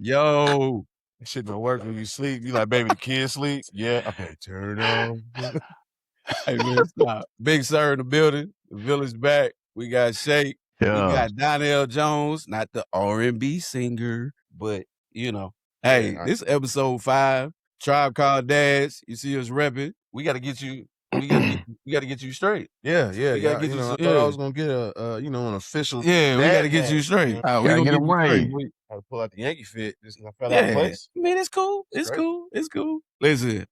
Yo. That shit don't work when you sleep. You like, baby, the kids sleep? Yeah. Okay, turn it on. Hey, man, stop. Big Sir in the building. The village back. We got Shake. We got Donnell Jones, not the R&B singer, but, you know. Hey, this is episode 5. Tribe Called Dads. You see us repping. We got to get you. We got to get you straight. Yeah. We got to get you. I thought I was gonna get an official. Yeah, we got to get you straight. We gonna get him right. I pull out the Yankee fit. Just I fell out of place. I mean, it's cool. It's cool. It's cool. Listen,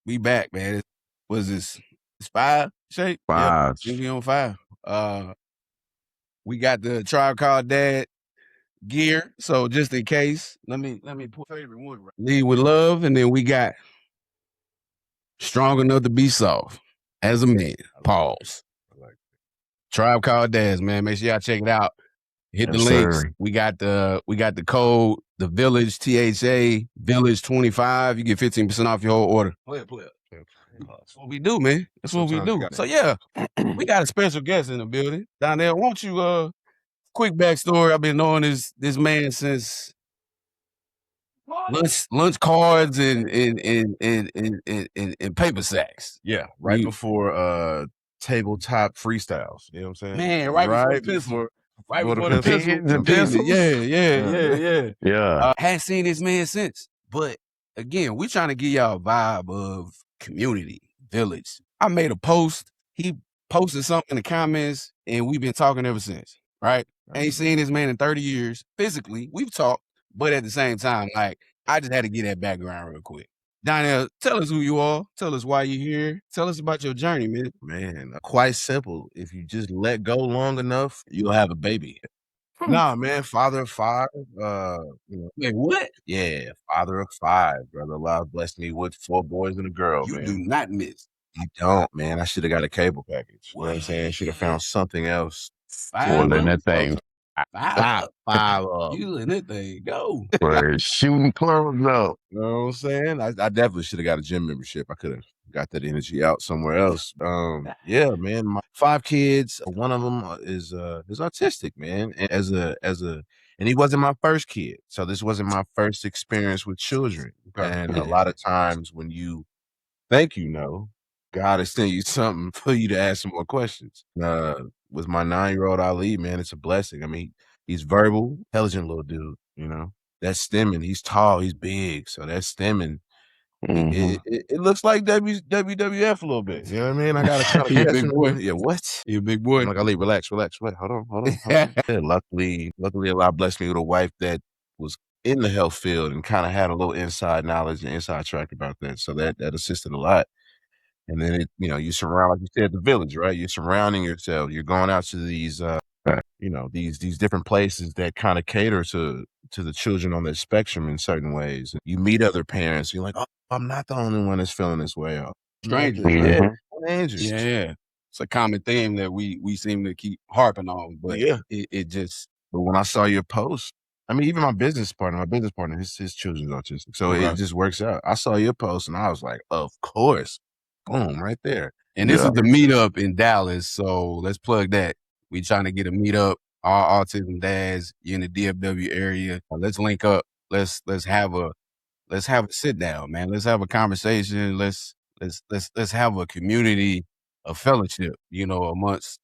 we back, man. What is this? It's 5, Shake? 5. Yeah, we on 5. We got the Tribe Called Dad gear. So just in case, let me put favorite one. Right. Lead with love, and then we got Strong Enough to Be Soft as a man. Pause. Tribe Called Dads, man. Make sure y'all check it out. Hit the links. Sir. We got the code, the Village THA Village 25. You get 15% off your whole order. Play it. That's what we do, man. That's what we do. So yeah, we got a special guest in the building. Donnell, won't you quick backstory? I've been knowing this man since lunch cards and paper sacks. Yeah, right before tabletop freestyles. You know what I'm saying? Man, right before the pencil. Right before the pencils. Yeah. Hadn't seen this man since. But again, we trying to give y'all a vibe of community, village. I made a post. He posted something in the comments, and we've been talking ever since. Right? Ain't seen this man in 30 years. Physically, we've talked, but at the same time, like, I just had to get that background real quick. Donnell, tell us who you are. Tell us why you're here. Tell us about your journey, man. Man, quite simple. If you just let go long enough, you'll have a baby. Nah, man, father of 5. Wait, what? Yeah, father of 5, brother. Allah blessed me with 4 boys and a girl, You man. do not miss. You don't, man. I should have got a cable package. You know what I'm saying? Should have found something else. 5 in that thing. 5 up. You in that thing. Go. We're shooting clothes up. You know what I'm saying? I definitely should have got a gym membership. I could have got that energy out somewhere else. Yeah, man. My 5 kids. One of them is autistic, man. And and he wasn't my first kid, so this wasn't my first experience with children. And a lot of times when you think you know, God is sending you something for you to ask some more questions. With my 9-year-old Ali, man, it's a blessing. I mean, he's verbal, intelligent little dude, you know. That's stemming. He's tall, he's big, so that's stemming. It looks like WWF a little bit. You know what I mean? I got to kind of catch big him. boy. Yeah, what? You a big boy. I'm like, Ali, relax. Wait, hold on. Yeah, luckily, Allah blessed me with a wife that was in the health field and kind of had a little inside knowledge and inside track about that. So that assisted a lot. And then you surround, like you said, the village, right? You're surrounding yourself. You're going out to these, these different places that kind of cater to the children on the spectrum in certain ways. You meet other parents. You're like, oh, I'm not the only one that's feeling this way. Strangers. Yeah, strangers. Yeah. It's a common theme that we seem to keep harping on, but it just. But when I saw your post, I mean, even my business partner, his children's autistic, so it just works out. I saw your post and I was like, of course. Boom, right there. And this is the meetup in Dallas, so let's plug that. We trying to get a meetup, all autism dads in the DFW area. Let's link up. Let's have a sit down, man. Let's have a conversation. Let's have a community, a fellowship, amongst,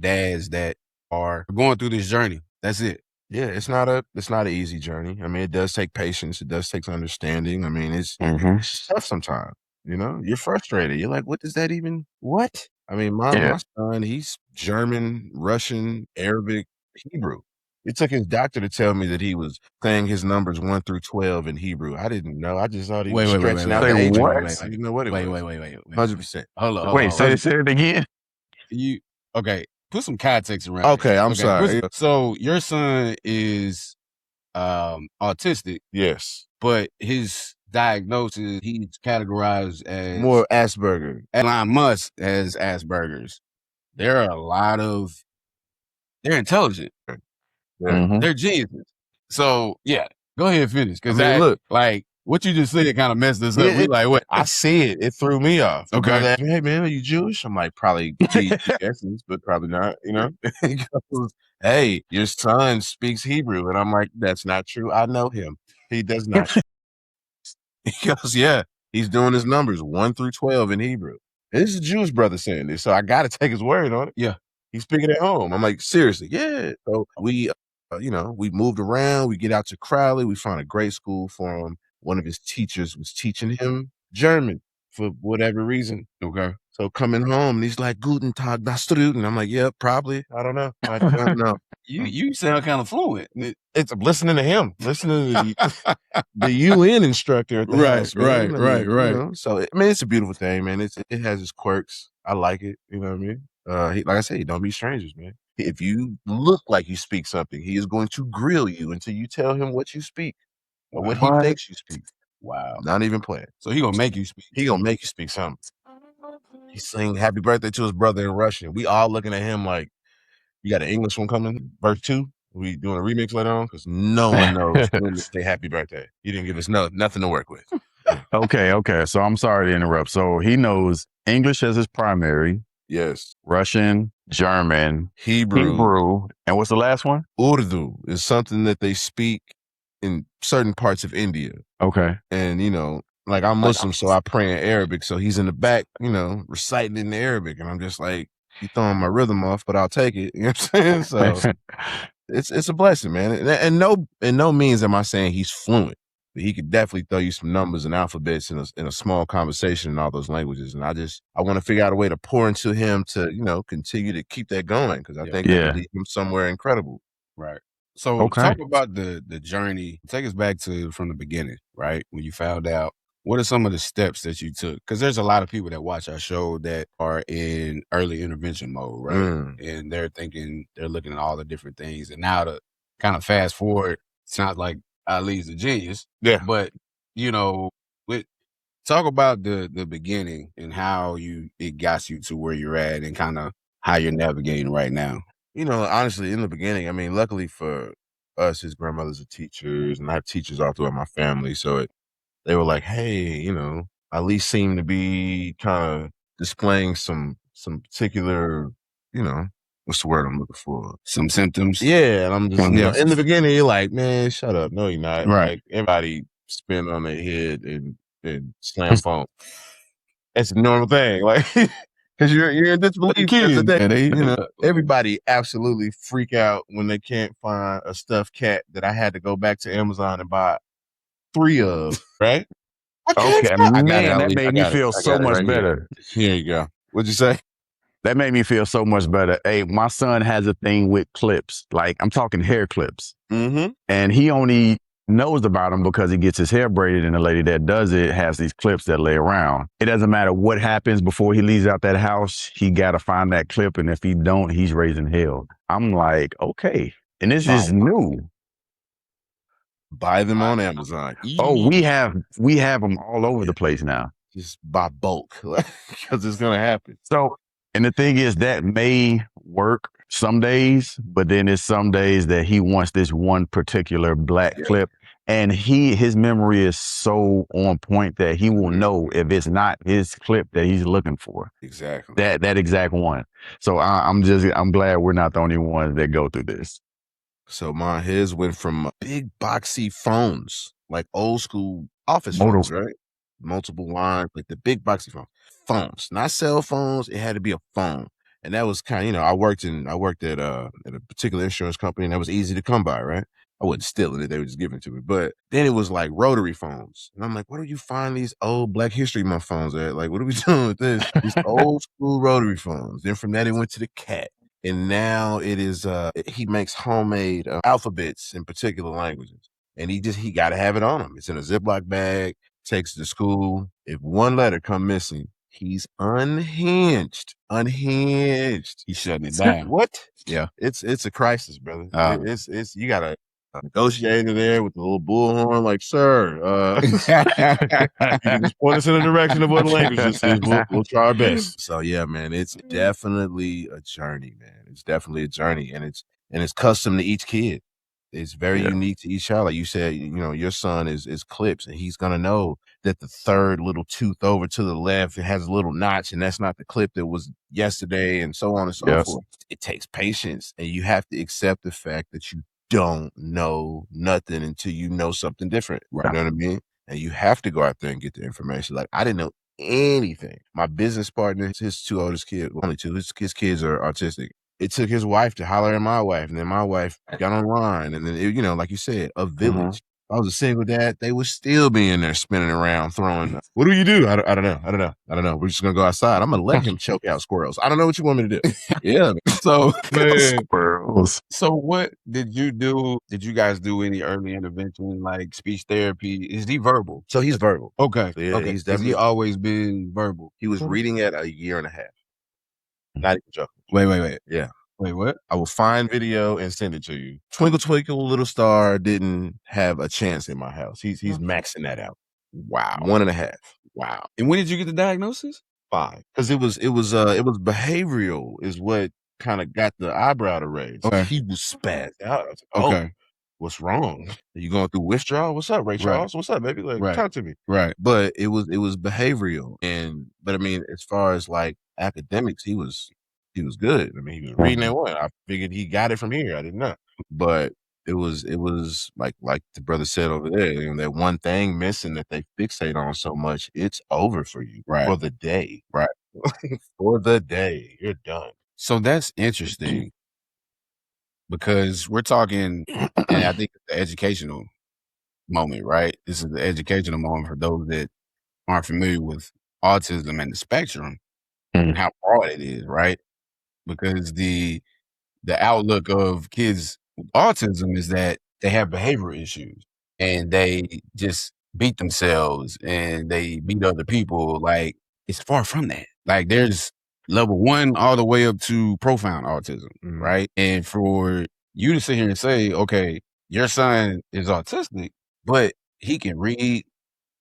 dads that are going through this journey. That's it. Yeah, it's not an easy journey. I mean, it does take patience. It does take understanding. I mean, it's tough sometimes. You're frustrated. You're like, what does that even, what? I mean, my son, he's German, Russian, Arabic, Hebrew. It took his doctor to tell me that he was saying his numbers 1 through 12 in Hebrew. I didn't know. I just thought he was stretching out the age. I didn't know what it was. Wait. 100%. Hold on. Wait, say it again? Okay, put some context around Okay, I'm sorry. So your son is autistic. Yes. But his diagnosis, he's categorized as more Asperger. Elon Musk has Asperger's. There are a lot of, they're intelligent. They're geniuses. So yeah, go ahead and finish. Because look, like What you just said kind of messed us up. Yeah, We like, what? I see it. It threw me off. The Okay. brother asked me, hey, man, are you Jewish? I'm like, probably Essence, but probably not, you know? He goes, hey, your son speaks Hebrew. And I'm like, that's not true. I know him. He does not. He goes, yeah, he's doing his numbers 1 through 12 in Hebrew. This is a Jewish brother saying this, so I got to take his word on it. Yeah. He's speaking at home. I'm like, seriously? Yeah. So we, we moved around. We get out to Crowley. We found a great school for him. One of his teachers was teaching him German for whatever reason. Okay. So coming home, and he's like, Guten Tag, das Student. I'm like, yeah, probably. I don't know. I don't know. You sound kind of fluent. It's listening to him, listening to the UN instructor at the house, man. Right. You know, so it's a beautiful thing, man. It has its quirks. I like it. You know what I mean? Like I say, don't be strangers, man. If you look like you speak something, he is going to grill you until you tell him what you speak or what he thinks you speak. Wow. Not even playing. So he gonna make you speak. He gonna make you speak something. He sing happy birthday to his brother in Russian. We all looking at him like, you got an English one coming, verse 2? We doing a remix later on? Because no one knows when to say happy birthday. You didn't give us nothing to work with. Okay. So I'm sorry to interrupt. So he knows English as his primary. Yes. Russian, German, Hebrew. And what's the last one? Urdu is something that they speak in certain parts of India. Okay. And, like I'm Muslim, so I pray in Arabic. So he's in the back, reciting in Arabic. And I'm just like, you throwing my rhythm off, but I'll take it. You know what I'm saying? So it's a blessing, man. And in no means am I saying he's fluent. But he could definitely throw you some numbers and alphabets in a small conversation in all those languages. And I want to figure out a way to pour into him to, continue to keep that going. Because I think that will lead him somewhere incredible. Right. So talk about the journey. Take us back to from the beginning, right? When you found out. What are some of the steps that you took? Because there's a lot of people that watch our show that are in early intervention mode, right? And they're looking at all the different things. And now to kind of fast forward, sounds like Ali's a genius. Yeah. But, talk about the beginning and how it got you to where you're at and kind of how you're navigating right now. Honestly, in the beginning, I mean, luckily for us, his grandmothers are teachers, and I have teachers all throughout my family. So they were like, hey, Ali seemed to be kind of displaying some particular, what's the word I'm looking for? Some symptoms. Yeah. And I'm just, in the beginning, you're like, man, shut up. No, you're not. Right. Like, everybody spin on their head and slam phone. It's a normal thing. Like, because you're in disbelief. Everybody absolutely freak out when they can't find a stuffed cat that I had to go back to Amazon and buy 3 of, right? Okay, man, that made me feel so much better. Here you go. What'd you say? That made me feel so much better. Hey, my son has a thing with clips. Like, I'm talking hair clips. Mm-hmm. And he only knows about them because he gets his hair braided, and the lady that does it has these clips that lay around. It doesn't matter what happens before he leaves out that house, he got to find that clip. And if he don't, he's raising hell. I'm like, okay. And this is new. Buy them on Amazon. Oh, we have them all over the place now. Just buy bulk because it's going to happen. So, and the thing is that may work some days, but then there's some days that he wants this one particular black clip, and his memory is so on point that he will know if it's not his clip that he's looking for. Exactly. That exact one. So I'm glad we're not the only ones that go through this. So his went from big boxy phones, like old school office phones, right? Multiple lines, like the big boxy phones, not cell phones. It had to be a phone. And that was kind of, I worked at a particular insurance company, and that was easy to come by, right? I wasn't stealing it. They were just giving it to me. But then it was like rotary phones. And I'm like, where do you find these old Black History Month phones at? Like, what are we doing with this? These old school rotary phones. Then from that, it went to the cat. And now it is, he makes homemade alphabets in particular languages. And he got to have it on him. It's in a Ziploc bag, takes it to school. If one letter come missing, he's unhinged. He's shutting it down. What? Yeah. It's a crisis, brother. It's you got to negotiator there with the little bullhorn, like, sir, you can just point us in the direction of what language this is. We'll try our best. So yeah, man, it's definitely a journey, man. It's definitely a journey, and it's custom to each kid. It's very unique to each child. Like you said, your son is clips, and he's gonna know that the third little tooth over to the left, it has a little notch, and that's not the clip that was yesterday, and so on and so forth. It takes patience, and you have to accept the fact that you don't know nothing until you know something different. Right. You know what I mean? And you have to go out there and get the information. Like, I didn't know anything. My business partner, his two oldest kids, only two, his kids are autistic. It took his wife to holler at my wife, and then my wife got online, and then, like you said, a village. If I was a single dad, they would still be in there spinning around, throwing. What do you do? I don't know. We're just gonna go outside. I'm gonna let him choke out squirrels. I don't know what you want me to do. Yeah. So, Man. Squirrels. So what did you do? Did you guys do any early intervention, like speech therapy? Is he verbal? So he's verbal. Okay. So, yeah, Okay. he's Has he definitely. always been verbal? He was reading at a year and a half. Not even joking. Wait. Yeah. Wait, what? I will find video and send it to you. Twinkle Twinkle Little Star didn't have a chance in my house. He's maxing that out. Wow. 1.5. Wow. And when did you get the diagnosis? 5. Because it was behavioral is what kind of got the eyebrow to raise. Okay. He was spazzed out. I was like, Okay. what's wrong? Are you going through withdrawal? What's up, Ray Charles? What's up, baby? Like, talk to me. Right. But it was behavioral. But I mean, as far as like academics, he was good. I mean, he was reading at one. I figured he got it from here. I didn't know. But it was like the brother said over there, that one thing missing that they fixate on so much, it's over for you. Right. For the day. Right. For the day. You're done. So that's interesting because we're talking, and I think it's the educational moment, right? This is the educational moment for those that aren't familiar with autism and the spectrum and how broad it is, right? Because the outlook of kids with autism is that they have behavioral issues and they just beat themselves and they beat other people. Like, it's far from that. Like, there's level 1 all the way up to profound autism, right? And for you to sit here and say, okay, your son is autistic, but he can read,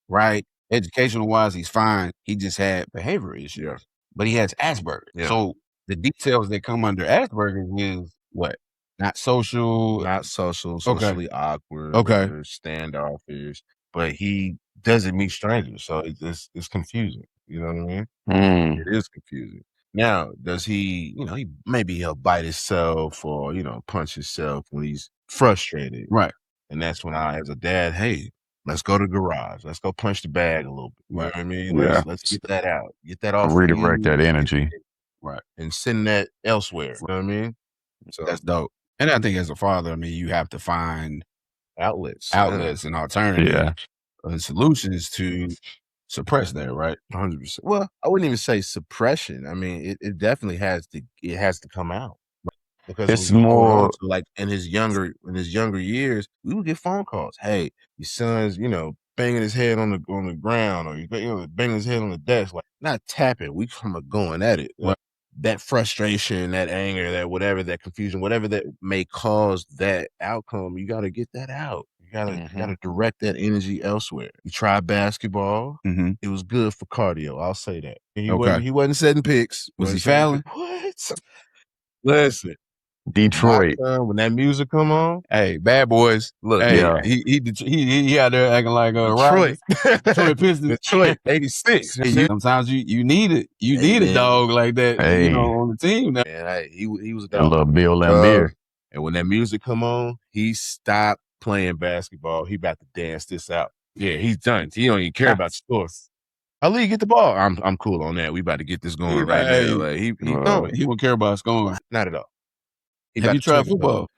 right? Educational wise, he's fine. He just had behavioral issues, but he has Asperger. Yeah. So the details that come under Asperger is what? Not social, socially awkward, Okay. or standoffish, but he doesn't meet strangers, so it's confusing. You know what I mean? It is confusing. Now, does he, maybe he'll bite himself or, punch himself when he's frustrated. Right. And that's when I, as a dad, hey, let's go to the garage. Let's go punch the bag a little bit. You know what I mean? Yeah. Let's get that out. Get that off. Redirect that energy. Right. And send that elsewhere. You know what I mean? So That's dope. And I think as a father, I mean, you have to find outlets and alternatives and solutions to suppress that, right? 100%. Well, I wouldn't even say suppression. I mean, it definitely has to come out. Because It's when you hold on more to, like in his younger years, we would get phone calls. Hey, your son's, banging his head on the ground, or banging his head on the desk, like not tapping. We from going at it. Right. That frustration, that anger, that whatever, that confusion, whatever that may cause that outcome, you got to get that out. You gotta direct that energy elsewhere. You try basketball. It was good for cardio. I'll say that. He wasn't setting picks. Was he fouling? What? Listen. Detroit. My son, when that music come on, Hey, Bad Boys. Look, hey, yeah. he out there acting like Detroit. Detroit Pistons. Detroit, 86. Sometimes you need it. You need a dog like that, on the team. Now. And he was a A dog. little Bill Lambier. And when that music come on, he stopped playing basketball. He about to dance this out. Yeah, he's done. He don't even care about scores. Ali, get the ball. I'm cool on that. We about to get this going right now. Like, he don't. He won't care about scoring. Not at all. Have you tried football?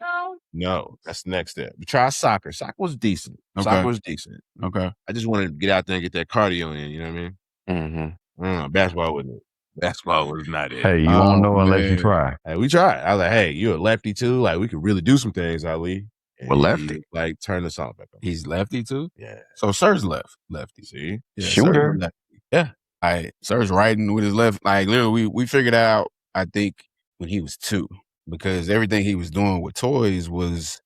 No, that's the next step. We tried soccer. Soccer was decent. Okay. Soccer was decent. Okay. I just wanted to get out there and get that cardio in. You know what I mean? Basketball wasn't it. Basketball was not it. Hey, you won't know unless you try. Hey, we tried. I was like, hey, you're a lefty too. Like, we could really do some things, Ali. And Well, lefty. he, like, turn the song back on. He's lefty too? Yeah. So Sir's lefty. See? Yeah, Shooter. Sir's lefty. Yeah. Sir's writing with his left. Like, literally, we figured out, I think, when he was 2. Because everything he was doing with toys was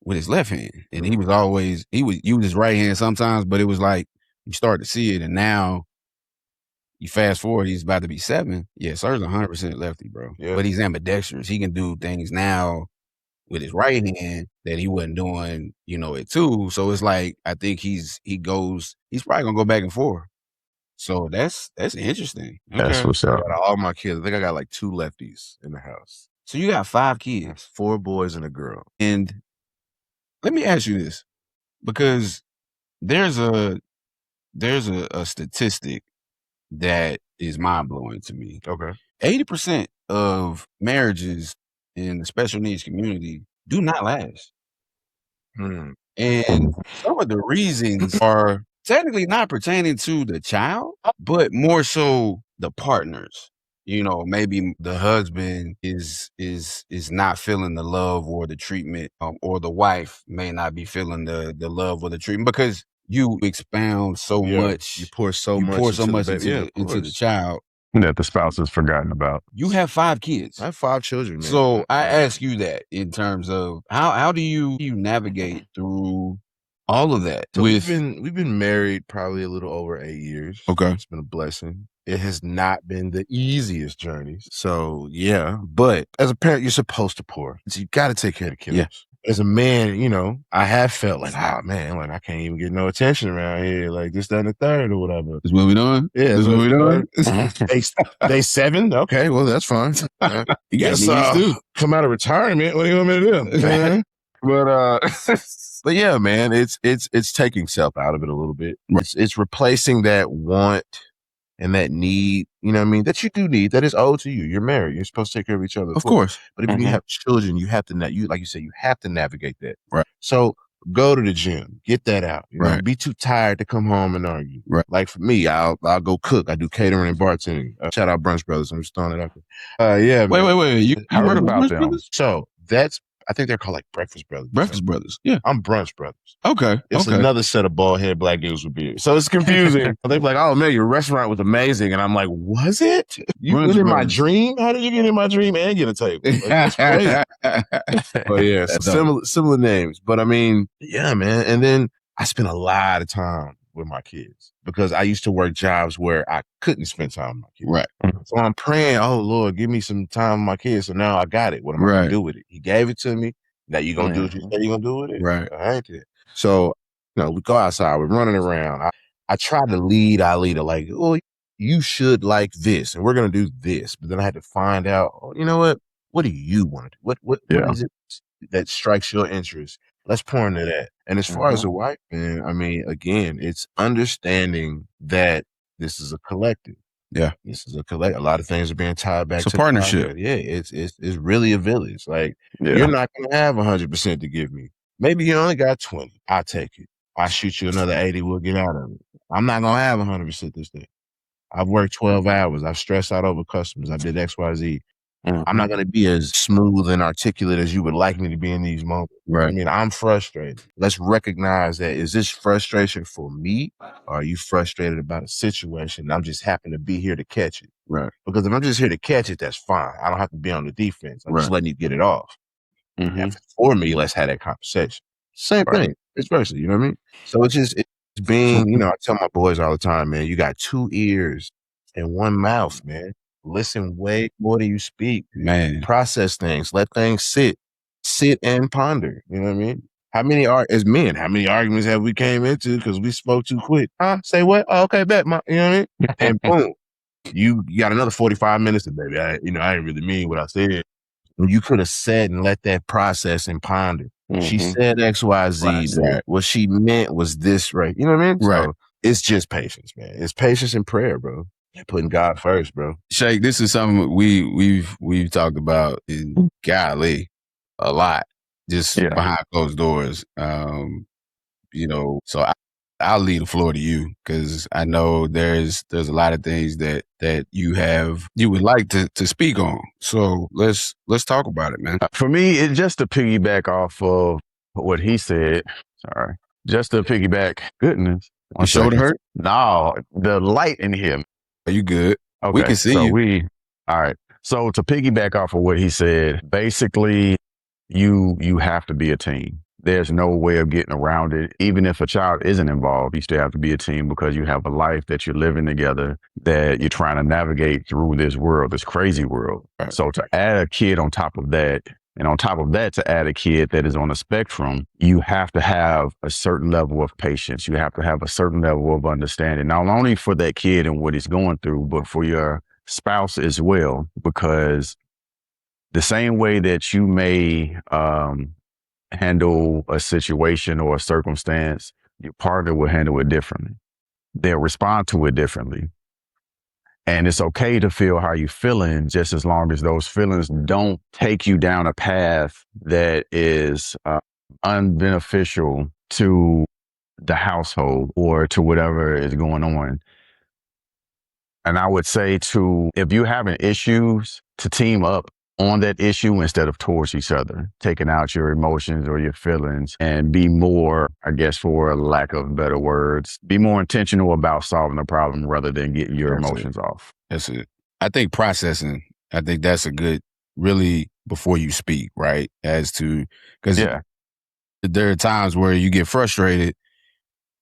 with his left hand. And he was always, he would use his right hand sometimes, but it was like, you start to see it. And now, you fast forward, he's about to be 7. Yeah, Sir's 100% lefty, bro. Yeah. But he's ambidextrous. He can do things now with his right hand that he wasn't doing, it too. So it's like I think he's probably gonna go back and forth. So that's interesting. That's Okay. what's up. Out of all my kids, I think I got like 2 lefties in the house. So you got 5 kids. 4 boys and a girl. And let me ask you this, because there's a statistic that is mind blowing to me. Okay. 80% of marriages in the special needs community do not last. And some of the reasons are technically not pertaining to the child, but more so the partners. Maybe the husband is not feeling the love or the treatment, or the wife may not be feeling the love or the treatment, because you expound so much. You pour so much into the child that the spouse is forgotten about. You have 5 kids. I have 5 children, man. So I ask you that in terms of how do you navigate through all of that? So we've been married probably a little over 8 years. Okay. It's been a blessing. It has not been the easiest journeys. So yeah, but as a parent, you're supposed to pour. So you got to take care of the kids. Yeah. As a man, I have felt like, man, like I can't even get no attention around here. Like this, that, and the third or whatever. Is what we doing? Yeah. Is what we doing? Day 7. Okay. Well, that's fine. You got needs too. Come out of retirement. What do you want me to do? But yeah, man, it's taking self out of it a little bit. It's replacing that want and that need, that you do need, that is owed to you. You're married. You're supposed to take care of each other. Of course. But if you have children, you have to, like you said, you have to navigate that. Right. So go to the gym, get that out. Right. Be too tired to come home and argue. Right. Like for me, I'll go cook. I do catering and bartending. Shout out Brunch Brothers. I'm just throwing it out there. Yeah. Wait. You heard about them? Brothers? So I think they're called like Breakfast Brothers. Breakfast Brothers. Yeah. I'm Brunch Brothers. Okay. It's another set of bald head black dudes with beards. So it's confusing. They're like, oh man, your restaurant was amazing. And I'm like, was it? You went in my dream? How did you get in my dream and get a table? Like, that's crazy. But yeah, so similar names. But I mean, yeah, man. And then I spent a lot of time with my kids because I used to work jobs where I couldn't spend time with my kids. Right. So I'm praying, oh Lord, give me some time with my kids. So now I got it. What am I going to do with it? He gave it to me. Now you going to do what you said you're going to do with it? Right. I ain't it. So, we go outside, we're running around. I try to lead our leader like, oh, you should like this and we're going to do this. But then I had to find out, oh, you know what? What do you want to do? What is it that strikes your interest? Let's pour into that. And as far as a wife, man, I mean, again, it's understanding that this is a collective. Yeah. This is a collective. A lot of things are being tied back to partnership. Yeah. It's really a village. Like you're not going to have 100% to give me. Maybe you only got 20. I'll take it. I'll shoot you another 80. We'll get out of it. I'm not going to have 100% this day. I've worked 12 hours. I've stressed out over customers. I did X, Y, Z. I'm not going to be as smooth and articulate as you would like me to be in these moments. Right. I mean, I'm frustrated. Let's recognize that. Is this frustration for me? Or are you frustrated about a situation? I'm just happen to be here to catch it. Right. Because if I'm just here to catch it, that's fine. I don't have to be on the defense. I'm just letting you get it off. If it's for me, let's have that conversation. Same thing. It's versa. You know what I mean? So it's being, I tell my boys all the time, man, you got 2 ears and 1 mouth, man. Listen way more than you speak. Man. Process things. Let things sit and ponder. You know what I mean? How many arguments have we came into because we spoke too quick? Huh? Say what? Oh, okay, bet. You know what I mean? And boom, you got another 45 minutes. And baby, I didn't really mean what I said. You could have said and let that process and ponder. She said X, Y, Z. Right. What she meant was this, right? You know what I mean? Right. So it's just patience, man. It's patience and prayer, bro. Putting God first, bro. Shake, this is something we've talked about in golly a lot, just behind closed doors. So I'll leave the floor to you because I know there's a lot of things that you would like to speak on. So let's talk about it, man. For me, it's just to piggyback off of what he said. Sorry, just to piggyback. Goodness, your shoulder hurt? No, the light in here. Are you good? Okay, we can see you. All right. So to piggyback off of what he said, basically, you have to be a team. There's no way of getting around it. Even if a child isn't involved, you still have to be a team because you have a life that you're living together, that you're trying to navigate through this world, this crazy world. Right. So to add a kid on top of that, And on top of that, to add a kid that is on the spectrum, you have to have a certain level of patience. You have to have a certain level of understanding, not only for that kid and what he's going through, but for your spouse as well. Because the same way that you may handle a situation or a circumstance, your partner will handle it differently. They'll respond to it differently. And it's okay to feel how you're feeling, just as long as those feelings don't take you down a path that is unbeneficial to the household or to whatever is going on. And I would say if you're having issues, to team up on that issue instead of towards each other, taking out your emotions or your feelings, and be more, I guess, for lack of better words, be more intentional about solving the problem rather than getting your emotions off. That's it. I think processing, I think that's a good, really, before you speak, right? Because there are times where you get frustrated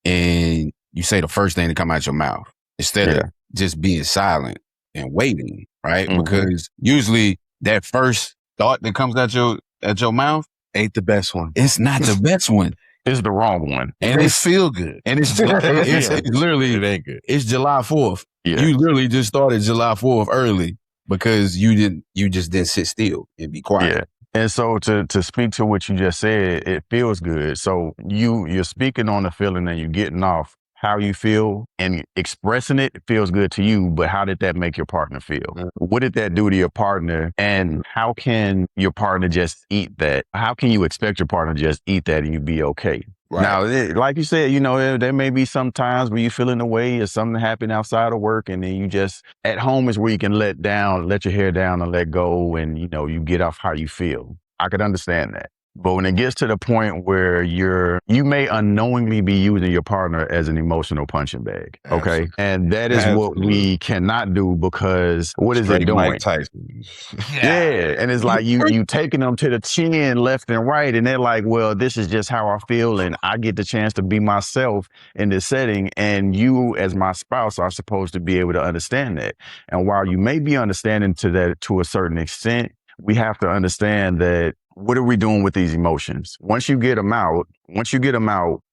and you say the first thing to come out your mouth instead of just being silent and waiting, right? Mhm. Because usually that first thought that comes at your mouth ain't the best one. It's not the best one. It's the wrong one. And it feel good. And it's literally, it ain't good. It's July 4th. Yeah. You literally just started July 4th early because you just didn't sit still and be quiet. Yeah. And so to speak to what you just said, it feels good. So you're speaking on the feeling and you're getting off how you feel and expressing it feels good to you, but how did that make your partner feel? What did that do to your partner? And how can your partner just eat that? How can you expect your partner to just eat that and you be okay? Right. Now, like you said, there may be some times where you feel in the way or something happened outside of work, and then you just, at home is where you can let your hair down and let go, and, you get off how you feel. I could understand that. But when it gets to the point where you may unknowingly be using your partner as an emotional punching bag, okay? And that is what we cannot do, because what is it doing? Mike Tyson. Yeah, and it's like you taking them to the chin left and right, and they're like, well, this is just how I feel, and I get the chance to be myself in this setting, and you as my spouse are supposed to be able to understand that. And while you may be understanding to that to a certain extent, we have to understand that what are we doing with these emotions? Once you get them out,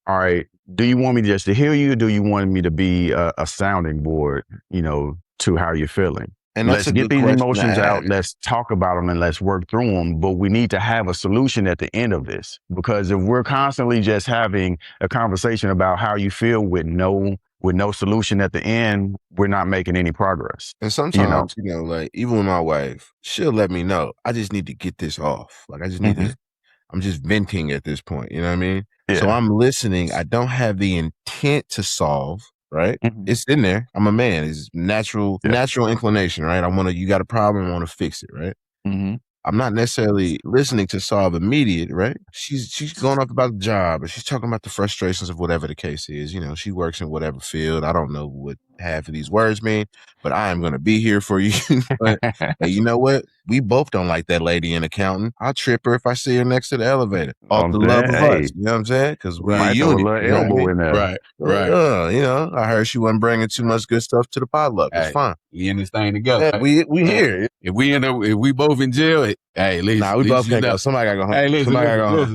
all right, do you want me just to hear you, or do you want me to be a sounding board, to how you're feeling? And let's get these emotions out. Let's talk about them and let's work through them. But we need to have a solution at the end of this, because if we're constantly just having a conversation about how you feel with no solution at the end, we're not making any progress. And sometimes, like even with my wife, she'll let me know, I just need to get this off. Like I just need to, I'm just venting at this point. You know what I mean? Yeah. So I'm listening. I don't have the intent to solve, right? It's in there. I'm a man. It's natural inclination, right? you got a problem, I want to fix it, right? I'm not necessarily listening to solve immediate, right? She's going off about the job, or she's talking about the frustrations of whatever the case is. She works in whatever field. I don't know what half of these words mean, but I am going to be here for you. But hey, you know what? We both don't like that lady in accounting. I'll trip her if I see her next to the elevator. Off the love of us. You know what I'm saying? Because we're a unit. Elbow in there. Right. I heard she wasn't bringing too much good stuff to the potluck. It's fine. We in this thing together. Yeah, we here. If we both in jail, hey, listen. Nah, we both gotta go. Somebody gotta go home. Hey, listen,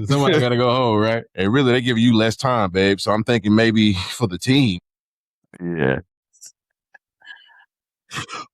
somebody gotta go home, right? And really, they give you less time, babe. So I'm thinking maybe for the team. Yeah.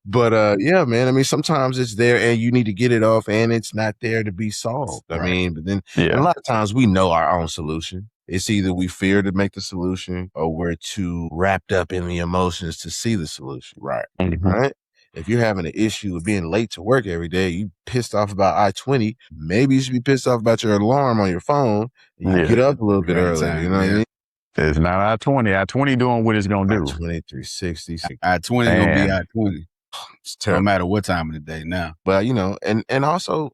But yeah, man. I mean, sometimes it's there and you need to get it off, and it's not there to be solved. I mean, but then a lot of times we know our own solution. It's either we fear to make the solution, or we're too wrapped up in the emotions to see the solution. Right. Right. If you're having an issue with being late to work every day, you pissed off about I-20, maybe you should be pissed off about your alarm on your phone, and you get up a little bit earlier. You know what I mean? It's not I-20. I-20 doing what it's going to do. I-20, 360. I-20 going to be I-20. It's terrible. No matter what time of the day now. But, and also,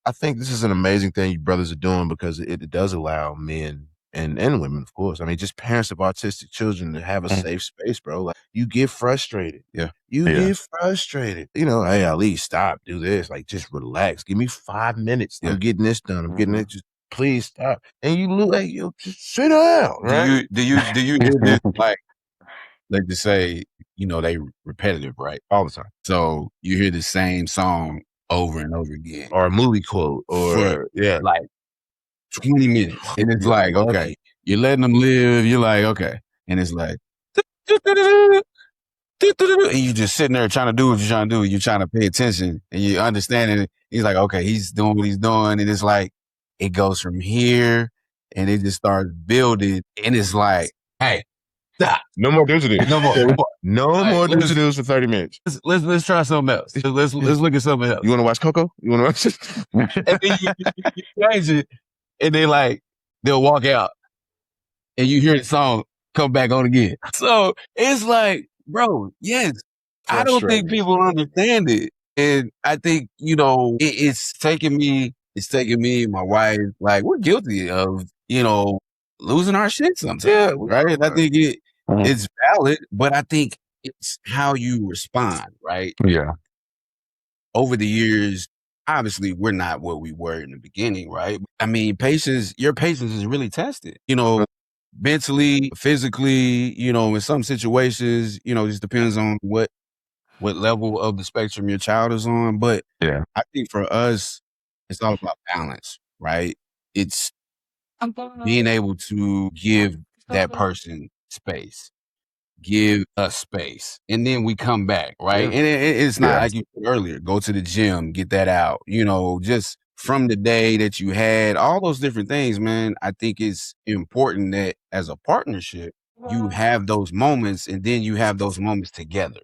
I think this is an amazing thing you brothers are doing, because it does allow men and women, of course. I mean, just parents of autistic children to have a safe space, bro. Like, you get frustrated. Yeah. Get frustrated. Hey, Ali, stop, do this. Like, just relax. Give me 5 minutes. I'm getting this done. I'm getting it. Just please stop. And you look like, just sit down, right? Do you hear this, like, let's just say, they repetitive, right? All the time. So you hear the same song over and over again. Or a movie quote, or like 20 minutes. And it's like, okay, you're letting them live. You're like, okay. And it's like, and you just sitting there trying to do what you're trying to do. You're trying to pay attention and you understand it. He's like, okay, he's doing what he's doing. And it's like, it goes from here and it just starts building. And it's like, hey, stop. No more do-to-dos. No more. No more do-to-dos for 30 minutes. Let's try something else. Let's look at something else. You want to watch Coco? You want to watch And then you change it and they'll walk out and you hear the song come back on again. So it's like, bro, yes, I don't think people understand it. And I think, it's taking me, my wife, like, we're guilty of, losing our shit sometimes. Yeah, right? I think it's valid, but I think it's how you respond, right? Yeah. Over the years, obviously, we're not what we were in the beginning, right? I mean, your patience is really tested, mentally, physically, in some situations, it just depends on what level of the spectrum your child is on. But yeah, I think for us, it's all about balance, right? It's being able to give that person space. Give us space, and then we come back, right? Yeah. And it's not like you said earlier, go to the gym, get that out, just from the day that you had, all those different things, man. I think it's important that as a partnership, you have those moments, and then you have those moments together,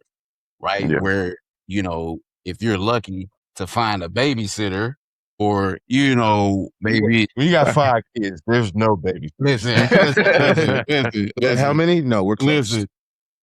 right? Yeah. Where, if you're lucky to find a babysitter, or, maybe when you got 5 kids, there's no baby. listen. How many? No, we're close. Listen.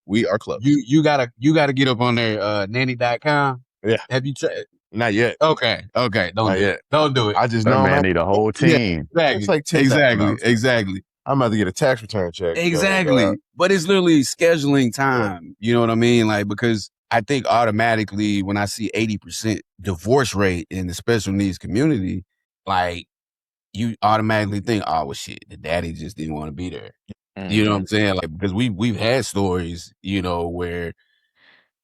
We are close. You gotta get up on there, nanny.com. Yeah. Have you tried? Not yet. Okay. Don't Not do yet. it. Don't do it. I just That know man need a whole team. Exactly. It's like $10,000. Exactly. I'm about to get a tax return check. Exactly. But it's literally scheduling time. You know what I mean? Like, because I think automatically when I see 80% divorce rate in the special needs community, like, you automatically think, oh, well, shit, the daddy just didn't want to be there. You know what I'm saying? Like, because we've had stories, where,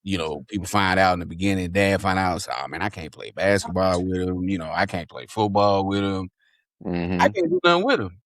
people find out in the beginning, dad find out, so, oh man, I can't play basketball with him. I can't play football with him. I can't do nothing with him.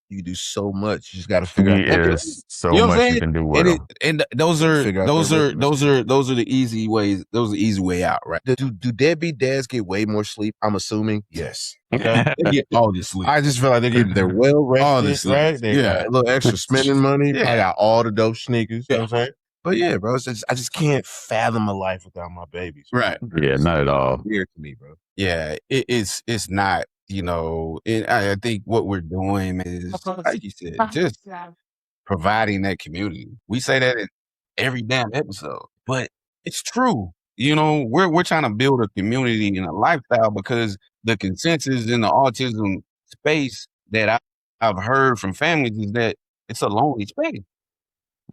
You can do so much. You just got to figure out. There's so much you can do with them. And those are the easy ways. Those are the easy way out, right? Do deadbeat dads get way more sleep? I'm assuming yes. Okay, they get all the sleep. I just feel like they're well rested, all the sleep. right? They got a little extra spending money. I got all the dope sneakers. You know what I'm saying? But yeah, bro, I just can't fathom a life without my babies. Right? Yeah, not at all. Weird to me, bro. Yeah, it's not. And I think what we're doing is, like you said, just providing that community. We say that in every damn episode, but it's true. We're trying to build a community and a lifestyle, because the consensus in the autism space that I've heard from families is that it's a lonely space.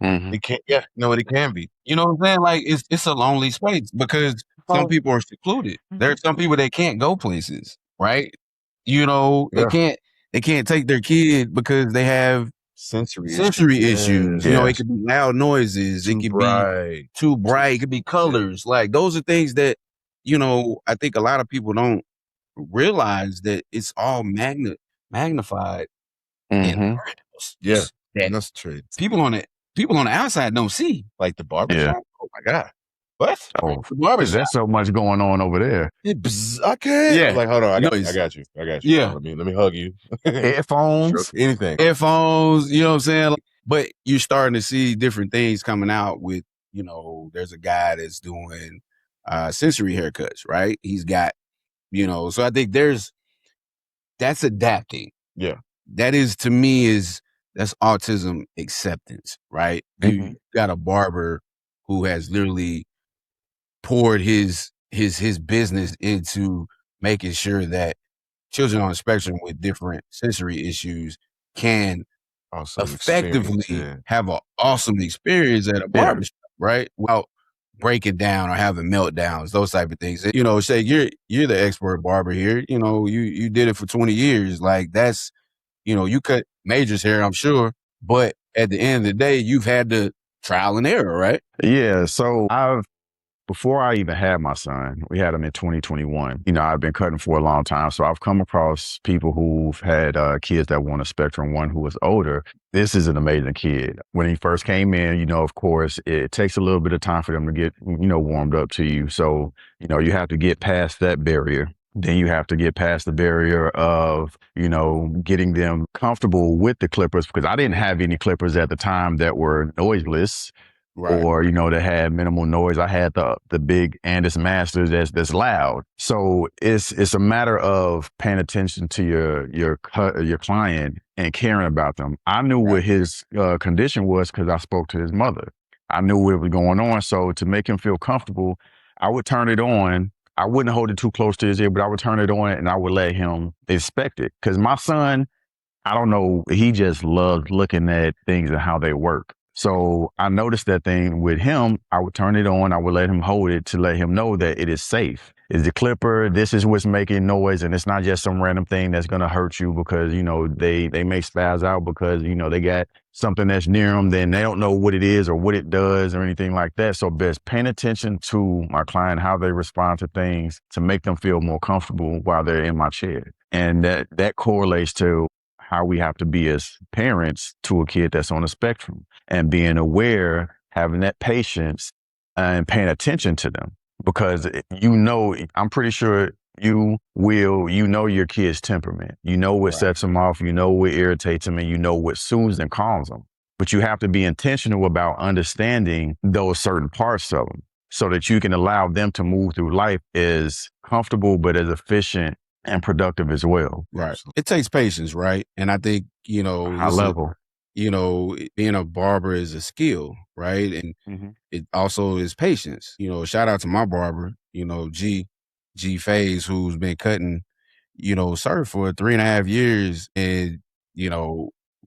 It can't. Yeah, no, it can be. You know what I'm saying? Like, it's a lonely space because some people are secluded. There are some people that can't go places, right? They can't take their kid because they have sensory issues. It could be loud noises. It could be too bright. It could be colors. Like, those are things that, I think a lot of people don't realize that it's all magnified in our house. Yeah, that's true. People on the outside don't see. Like the barbershop. Yeah. Oh my God. What? Oh, The barbershop. there's so much going on over there. Okay. Yeah. Like, hold on. I got you. Yeah. Let me hug you. Headphones. Anything. Headphones, you know what I'm saying? But you're starting to see different things coming out with, there's a guy that's doing sensory haircuts, right? He's got, so I think that's adapting. Yeah. That is, to me, that's autism acceptance, right? You got a barber who has literally poured his business into making sure that children on the spectrum with different sensory issues can effectively have an awesome experience at a barbershop, right? Without breaking down or having meltdowns, those type of things. Say you're the expert barber here. You did it for 20 years. Like, that's, you cut Major's hair, I'm sure, but at the end of the day, you've had the trial and error, right? Yeah. So I've before I even had my son, we had him in 2021. I've been cutting for a long time. So I've come across people who've had kids that were on the spectrum, one who was older. This is an amazing kid. When he first came in, of course, it takes a little bit of time for them to get, warmed up to you. So, you have to get past that barrier. Then you have to get past the barrier of, getting them comfortable with the clippers, because I didn't have any clippers at the time that were noiseless. Right. Or, that had minimal noise. I had the big Andis Masters that's loud. So it's a matter of paying attention to your client and caring about them. I knew what his condition was because I spoke to his mother. I knew what was going on. So to make him feel comfortable, I would turn it on. I wouldn't hold it too close to his ear, but I would turn it on and I would let him inspect it. Because my son, I don't know, he just loves looking at things and how they work. So I noticed that thing with him. I would turn it on. I would let him hold it to let him know that it is safe. Is the clipper, this is what's making noise, and it's not just some random thing that's going to hurt you because, they may spaz out because, they got something that's near them, then they don't know what it is or what it does or anything like that. So best paying attention to my client, how they respond to things to make them feel more comfortable while they're in my chair. And that correlates to how we have to be as parents to a kid that's on the spectrum, and being aware, having that patience and paying attention to them, because I'm pretty sure you know your kid's temperament. You know what sets them off, you know what irritates them, and you know what soothes and calms them. But you have to be intentional about understanding those certain parts of them so that you can allow them to move through life as comfortable but as efficient and productive as well. Right. It takes patience, right? And I think, High level. Being a barber is a skill, right? And it also is patience. Shout out to my barber, G Faze, who's been cutting, sir, for 3.5 years. And,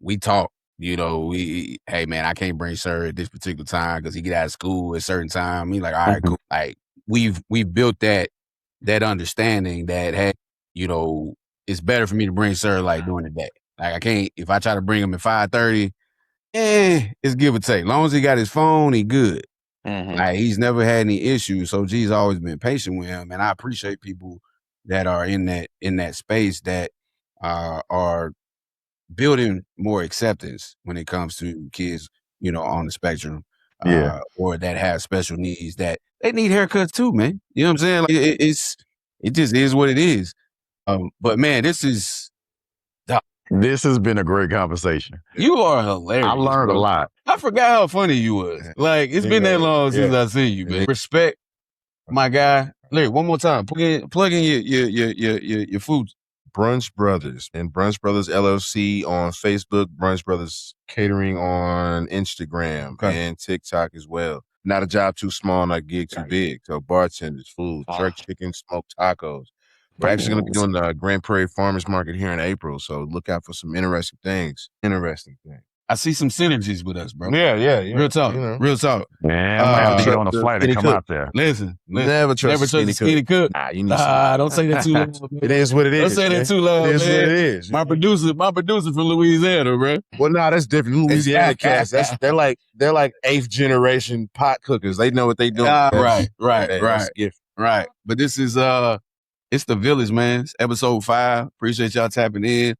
we talk, hey man, I can't bring sir at this particular time because he get out of school at a certain time. He's like, all right, cool. Like we've built that understanding that, hey, it's better for me to bring sir like during the day. Like I can't, if I try to bring him at 5:30, it's give or take. As long as he got his phone, he good. Like he's never had any issues. So G's always been patient with him. And I appreciate people that are in that space that are building more acceptance when it comes to kids, on the spectrum. Or that have special needs that they need haircuts too, man. You know what I'm saying? Like it just is what it is. But man, this has been a great conversation. You are hilarious. I learned a lot. I forgot how funny you was. Like it's been that long since I seen you, man. Respect, my guy. Larry, one more time. Plug in your food. Brunch Brothers and Brunch Brothers LLC on Facebook, Brunch Brothers Catering on Instagram and TikTok as well. Not a job too small, not a gig too big. So bartenders, food, jerk chicken, smoked tacos. We're actually going to be doing the Grand Prairie Farmers Market here in April. So look out for some interesting things. I see some synergies with us, bro. Yeah. Real talk. Real talk. Man, I might have to get on a flight and come out there. Listen. Never trust a skinny cook. You need don't say that too loud. It is what it is. Don't say that too loud, It is man. what it is. My producer from Louisiana, bro. Well, no, that's different. Louisiana cats. They're like 8th generation pot cookers. They know what they doing. Right. Gift. Right. But this is it's The Village, man. It's episode 5. Appreciate y'all tapping in.